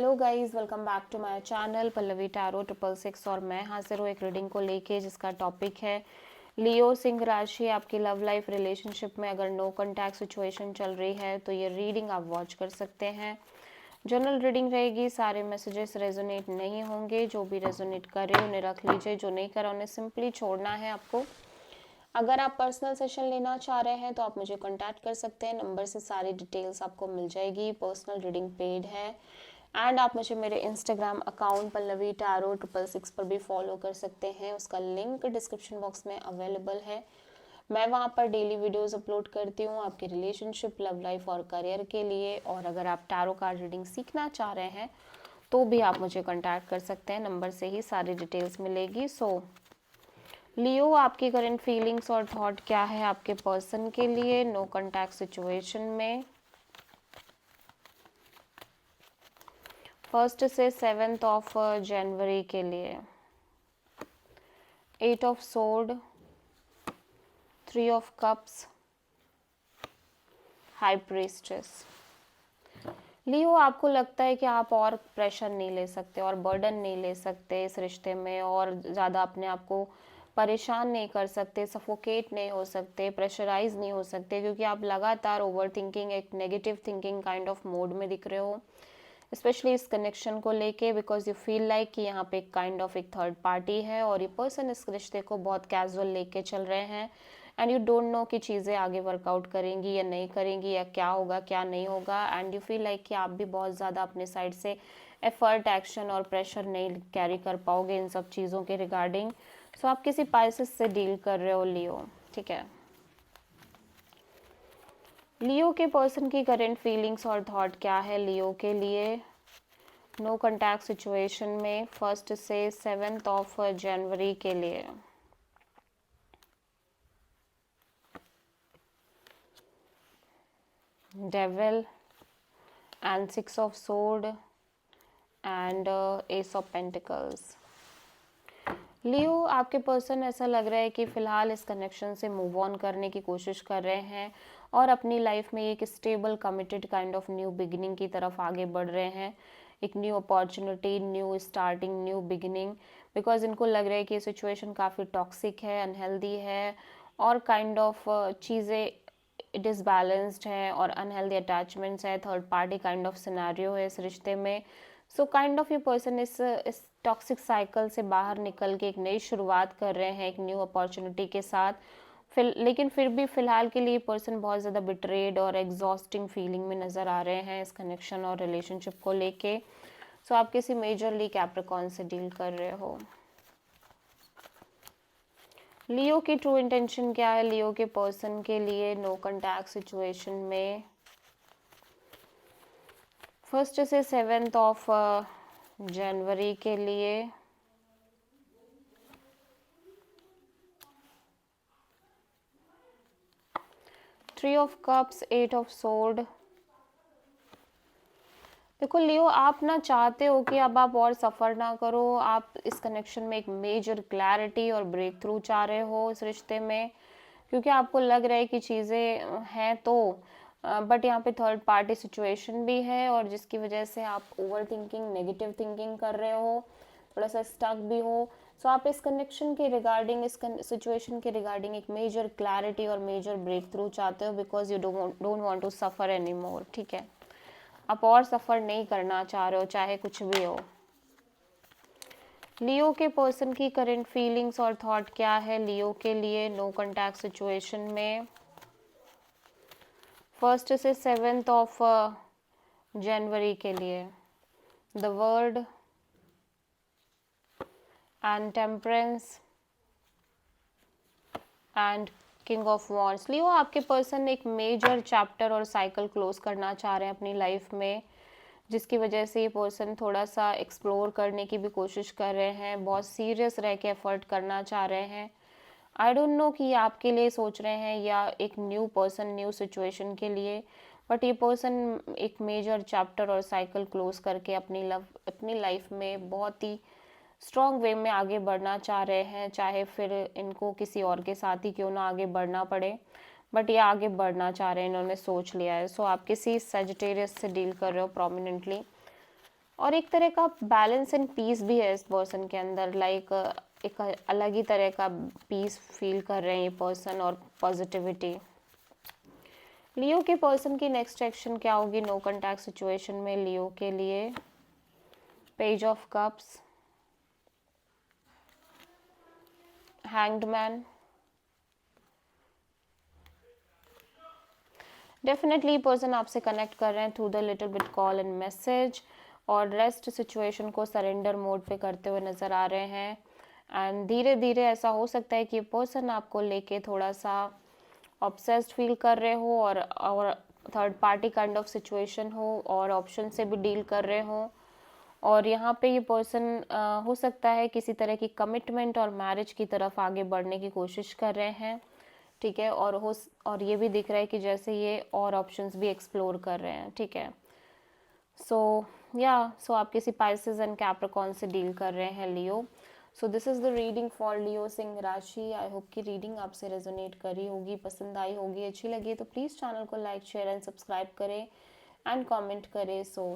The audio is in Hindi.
Hello guys, welcome back to my channel Pallavi tarot 666 और मैं हाजिर हूँ एक रीडिंग को लेके जिसका टॉपिक है लियो सिंह राशि। आपकी लव लाइफ रिलेशनशिप में अगर नो कॉन्टैक्ट सिचुएशन चल रही है तो ये रीडिंग आप वॉच कर सकते हैं। जनरल रीडिंग रहेगी, सारे मैसेजेस रेजोनेट नहीं होंगे। जो भी रेजोनेट करे उन्हें रख लीजिए, जो नहीं करा उन्हें सिंपली छोड़ना है आपको। अगर आप पर्सनल सेशन लेना चाह रहे हैं तो आप मुझे कांटेक्ट कर सकते हैं, नंबर से सारी डिटेल्स आपको मिल जाएगी। पर्सनल रीडिंग पेड है एंड आप मुझे मेरे इंस्टाग्राम अकाउंट पल्लवी टैरो 666 पर भी फॉलो कर सकते हैं। उसका लिंक डिस्क्रिप्शन बॉक्स में अवेलेबल है। मैं वहाँ पर डेली वीडियोस अपलोड करती हूँ आपके रिलेशनशिप, लव लाइफ और करियर के लिए। और अगर आप टैरो कार्ड रीडिंग सीखना चाह रहे हैं तो भी आप मुझे कांटेक्ट कर सकते हैं, नंबर से ही सारी डिटेल्स मिलेगी। लियो, आपकी करंट फीलिंग्स और थॉट क्या है आपके पर्सन के लिए नो कॉन्टैक्ट सिचुएशन में 1 से 7 ऑफ जनवरी के लिए। 8 of sword, 3 of cups, high priestess. Leo, आपको लगता है कि आप और प्रेशर नहीं ले सकते और बर्डन नहीं ले सकते इस रिश्ते में, और ज़्यादा अपने आप को परेशान नहीं कर सकते, सफोकेट नहीं हो सकते, प्रेशराइज नहीं हो सकते, क्योंकि आप लगातार ओवर थिंकिंग, एक negative thinking kind of mode में दिख रहे हो, स्पेशली इस कनेक्शन को लेके। बिकॉज यू फील लाइक कि यहाँ पे एक काइंड ऑफ एक थर्ड पार्टी है और ये पर्सन इस रिश्ते को बहुत कैजुअल लेके चल रहे हैं एंड यू डोंट नो कि चीज़ें आगे वर्कआउट करेंगी या नहीं करेंगी, या क्या होगा क्या नहीं होगा। एंड यू फील लाइक कि आप भी बहुत ज़्यादा अपने साइड से एफर्ट, एक्शन और प्रेशर नहीं कैरी कर पाओगे इन सब चीज़ों के रिगार्डिंग। सो आप किसी पाइसेस से डील कर रहे हो लियो, ठीक है। लियो के पर्सन की करंट फीलिंग्स और थॉट क्या है लियो के लिए नो कॉन्टैक्ट सिचुएशन में 1 से 7 ऑफ जनवरी के लिए। Devil and 6 of sword and ace of pentacles. Leo, आपके पर्सन ऐसा लग रहा है कि फ़िलहाल इस कनेक्शन से मूव ऑन करने की कोशिश कर रहे हैं और अपनी लाइफ में एक stable, committed kind of new beginning की तरफ आगे बढ़ रहे हैं। एक new opportunity, new starting, new beginning. Because इनको लग रहा है कि ये सिचुएशन काफ़ी टॉक्सिक है, अनहेल्दी है और काइंड ऑफ चीज़ें डिसबैलेंस्ड हैं और अनहेल्दी अटैचमेंट्स है, third party kind of scenario है इस रिश्ते में। सो काइंड ऑफ ये पर्सन इस टॉक्सिक साइकिल से बाहर निकल के एक नई शुरुआत कर रहे हैं, एक न्यू अपॉर्चुनिटी के साथ। लेकिन फिर भी फ़िलहाल के लिए पर्सन बहुत ज़्यादा बिट्रेड और एग्जॉस्टिंग फीलिंग में नज़र आ रहे हैं इस कनेक्शन और रिलेशनशिप को लेके। सो आप किसी मेजरली कैप्रिकॉर्न से डील कर रहे हो। लियो की ट्रू इंटेंशन क्या है लियो के पर्सन के लिए नो कॉन्टैक्ट सिचुएशन में 1 से 7 ऑफ जनवरी के लिए। Three of cups, 8 of sword. देखो लियो, आप ना चाहते हो कि अब आप और सफ़र ना करो। आप इस कनेक्शन में एक मेजर क्लैरिटी और ब्रेक थ्रू चाह रहे हो इस रिश्ते में, क्योंकि आपको लग रहा है कि चीज़ें हैं तो बट यहाँ पे थर्ड पार्टी सिचुएशन भी है और जिसकी वजह से आप ओवर थिंकिंग, नेगेटिव थिंकिंग कर रहे हो, थोड़ा सा स्टक भी हो। सो आप इस कनेक्शन के रिगार्डिंग, इस सिचुएशन के रिगार्डिंग एक मेजर क्लैरिटी और मेजर ब्रेक थ्रू चाहते हो, because you don't want to suffer any more, ठीक है। आप और सफ़र नहीं करना चाह रहे हो, चाहे कुछ भी हो। लियो के पर्सन की करंट फीलिंग्स और थॉट क्या है लियो के लिए नो कॉन्टैक्ट सिचुएशन में 1 से 7 ऑफ जनवरी के लिए। The world and temperance and king of wands. Leo, आपके पर्सन एक मेजर चैप्टर और साइकिल क्लोज करना चाह रहे हैं अपनी लाइफ में, जिसकी वजह से ये पर्सन थोड़ा सा एक्सप्लोर करने की भी कोशिश कर रहे हैं, बहुत सीरियस रह के एफर्ट करना चाह रहे हैं। आई डोंट नो कि ये आपके लिए सोच रहे हैं या एक न्यू पर्सन, न्यू सिचुएशन के लिए, बट ये पर्सन एक मेजर चैप्टर और साइकिल क्लोज करके अपनी लाइफ में बहुत ही स्ट्रॉन्ग वे में आगे बढ़ना चाह रहे हैं, चाहे फिर इनको किसी और के साथ ही क्यों ना आगे बढ़ना पड़े, बट ये आगे बढ़ना चाह रहे हैं, इन्होंने सोच लिया है। सो आप किसी सजिटेरियस से डील कर रहे हो प्रोमिनेंटली, और एक तरह का बैलेंस एंड पीस भी है इस पर्सन के अंदर, लाइक एक अलग ही तरह का पीस फील कर रहे हैं ये पर्सन और पॉजिटिविटी। लियो के पर्सन की नेक्स्ट एक्शन क्या होगी नो कॉन्टैक्ट सिचुएशन में लियो के लिए? Page of cups, hanged man. Definitely person आपसे कनेक्ट कर रहे हैं through the little bit call and message, और रेस्ट सिचुएशन को सरेंडर मोड पे करते हुए नज़र आ रहे हैं। एंड धीरे धीरे ऐसा हो सकता है कि पर्सन आपको लेके थोड़ा सा ऑब्सेस्ड फील कर रहे हो, और third party kind of situation हो, और ऑप्शन से भी डील कर रहे हो। और यहाँ पे ये पर्सन हो सकता है किसी तरह की कमिटमेंट और मैरिज की तरफ आगे बढ़ने की कोशिश कर रहे हैं, ठीक है। और ये भी दिख रहा है कि जैसे ये और ऑप्शंस भी एक्सप्लोर कर रहे हैं, ठीक है। सो आप किसी पाइसेस एंड कैप्रिकॉर्न से डील कर रहे हैं Leo. So this is the reading for Leo सिंह राशि। आई होप कि रीडिंग आपसे रेजोनेट करी होगी, पसंद आई होगी, अच्छी लगी तो प्लीज़ चैनल को लाइक शेयर एंड सब्सक्राइब करें एंड कमेंट करें। सो